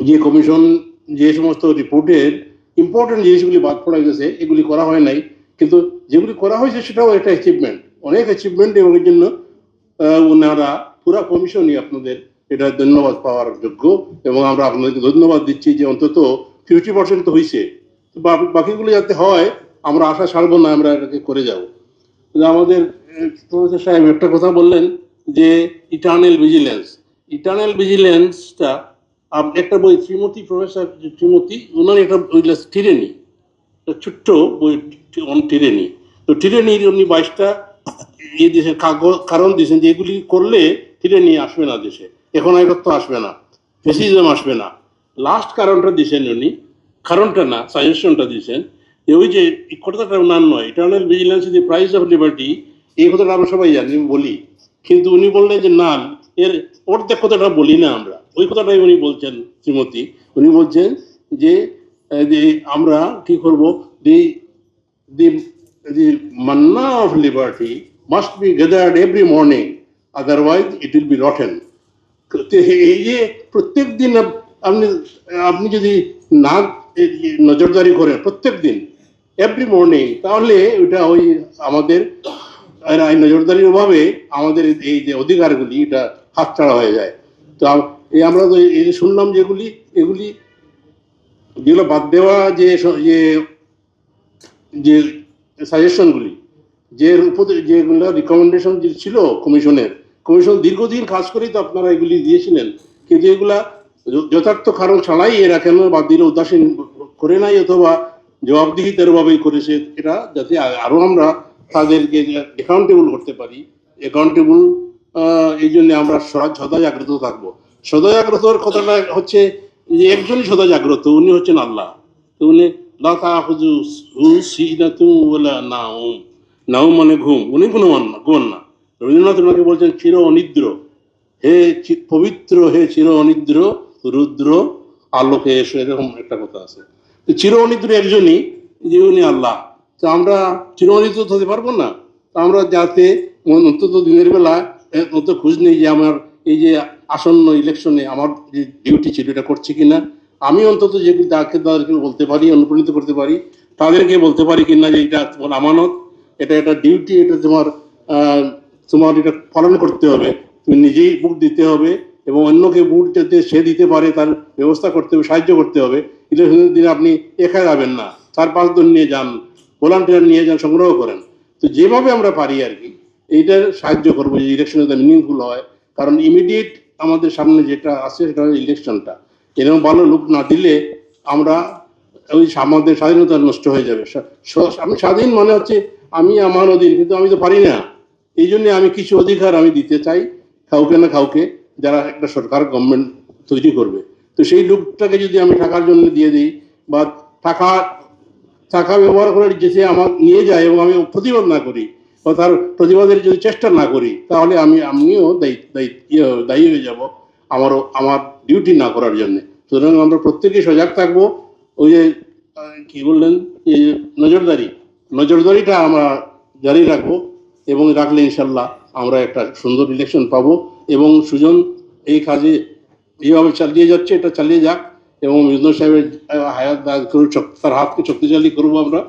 যে কমিশন যে সমস্ত রিপোর্টের ইম্পর্টেন্ট জিনিসগুলি বাদ পড়ে গেছে, এগুলি করা হয় নাই, কিন্তু যেগুলি করা হয়েছে সেটাও একটা অ্যাচিভমেন্ট, অনেক অ্যাচিভমেন্ট, এবং এর জন্য ওনারা পুরা কমিশনই আপনাদের এটা ধন্যবাদ পাওয়ার যোগ্য, এবং আমরা আপনাদেরকে ধন্যবাদ দিচ্ছি যে অন্তত 50% তো হয়েছে, বাকিগুলো যাতে হয় আমরা আশা ছাড়বো না, আমরা এটাকে করে যাব। আমাদের প্রফেসর সাহেব একটা কথা বললেন যে ইটার্নাল ভিজিলেন্সটা একটা বই শ্রীমতী, প্রফেসর শ্রীমতী, ওনার একটা টিরেনি, ছোট্ট বই টিরেনি, তো টিরেনির উনি 22টা এই দেশের কারণ দিয়েছেন যে এগুলি করলে টিরেনি আসবে না দেশে, এখন একত্র আসবে না, ফেসিজম আসবে না। লাস্ট কারণটা দিয়েছেন উনি, কারণটা না সাজেশনটা দিয়েছেন যে ওই যে কথাটা ওনার নয়, eternal vigilance is the price of liberty, এই কথাটা আমরা সবাই জানি, বলি, কিন্তু উনি বললেন যে না, এর অর্ধেক কথাটা বলি না আমরা, ওই কথাটাই উনি বলছেন শ্রীমতী। উনি বলছেন যে আমরা কি করব, দি দি দি manna of liberty must be gathered every morning, otherwise it will be rotten. এই যে প্রত্যেক দিন আপনি আপনি যদি না নজরদারি করেন প্রত্যেক দিন এভরি মর্নিং, তাহলে ওইটা ওই আমাদের নজরদারির অভাবে আমাদের এই যে অধিকারগুলি এটা হাতছাড়া হয়ে যায়। তো এই আমরা তো এই যে শুনলাম যেগুলি, এগুলি যেগুলো বাদ দেওয়া, যে যে সাজেশনগুলি, যেগুলো রিকমেন্ডেশন ছিল কমিশন দীর্ঘদিন কাজ করেই তো আপনারা এগুলি দিয়েছিলেন, কিন্তু এগুলা যথার্থ কারণ ছাড়াই এরা কেন বাদ দিলে উদাসীন করে নাই, অথবা জবাবদিহিতার ভাবেই করেছে, এটা যাতে আরো আমরা তাদেরকে অ্যাকাউন্টেবল করতে পারি। অ্যাকাউন্টেবল এই জন্য আমরা সদা জাগ্রত থাকবো। সদা জাগ্রতর কথাটা হচ্ছে যে একজনই সদা জাগ্রত, উনি হচ্ছেন আল্লাহ। তো উনি নাও মানে ঘুম, উনি কোনো ঘুমান না। রবীন্দ্রনাথ ওনাকে বলছেন চির অনিদ্র, হে পবিত্র, হে চির অনিদ্র রুদ্র আলোকে এসো, এরকম একটা কথা আছে। তো চির অনিদ্র একজনই, যে উনি আল্লাহ। তো আমরা চির অনিদ্র হতে পারবো না, তো আমরা যাতে অন্তত দিনের বেলা অত খোঁজ নেই যে আমার এই যে আসন্ন ইলেকশনে আমার যে ডিউটি ছিল এটা করছে কিনা, আমি অন্তত যেগুলি তাদেরকে বলতে পারি, অনুপ্রাণিত করতে পারি, তাদেরকে বলতে পারি কিনা যে এটা তোমার আমানত, এটা একটা ডিউটি, এটা তোমার এটা পালন করতে হবে, তুমি নিজেই বুক দিতে হবে, এবং অন্যকে বুট যাতে সে দিতে পারে তার ব্যবস্থা করতে হবে, সাহায্য করতে হবে। ইলেকশনের দিনে আপনি একা যাবেন না, 4-5 জন নিয়ে যান, ভলান্টিয়ার নিয়ে যান, সংগ্রহ করেন। তো যেভাবে আমরা পারি আর কি এইটার সাহায্য করবো যে ইলেকশনটা মিনিংফুল হয়, কারণ ইমিডিয়েট আমাদের সামনে যেটা আছে সেটা হচ্ছে ইলেকশনটা। এরকম ভালো লোক না দিলে আমরা ওই আমাদের স্বাধীনতা নষ্ট হয়ে যাবে। আমি স্বাধীন মানে হচ্ছে আমি আমার অধীন, কিন্তু আমি তো পারি না। এই জন্য আমি কিছু অধিকার আমি দিতে চাই কাউকে না কাউকে, যারা একটা সরকার গভর্নমেন্ট তৈরি করবে। তো সেই লোকটাকে যদি আমি টাকার জন্য দিয়ে দিই, বা টাকা ব্যবহার করে যে আমার নিয়ে যায় এবং আমি প্রতিবাদ না করি, বা তার প্রতিবাদের যদি চেষ্টা না করি, তাহলে আমিও দায়ী হয়ে যাব আমার ডিউটি না করার জন্য। সুতরাং আমরা প্রত্যেকেই সজাগ থাকবো। ওই যে কি বললেন, নজরদারিটা আমরা জারি রাখবো, এবং রাখলে ইনশাল্লাহ আমরা একটা সুন্দর ইলেকশন পাবো। এবং সুজন এই কাজে এইভাবে চালিয়ে যাচ্ছে, এটা চালিয়ে যাক, এবং মিজনুর সাহেবের হায়াত তার হাতকে শক্তিশালী করবো আমরা।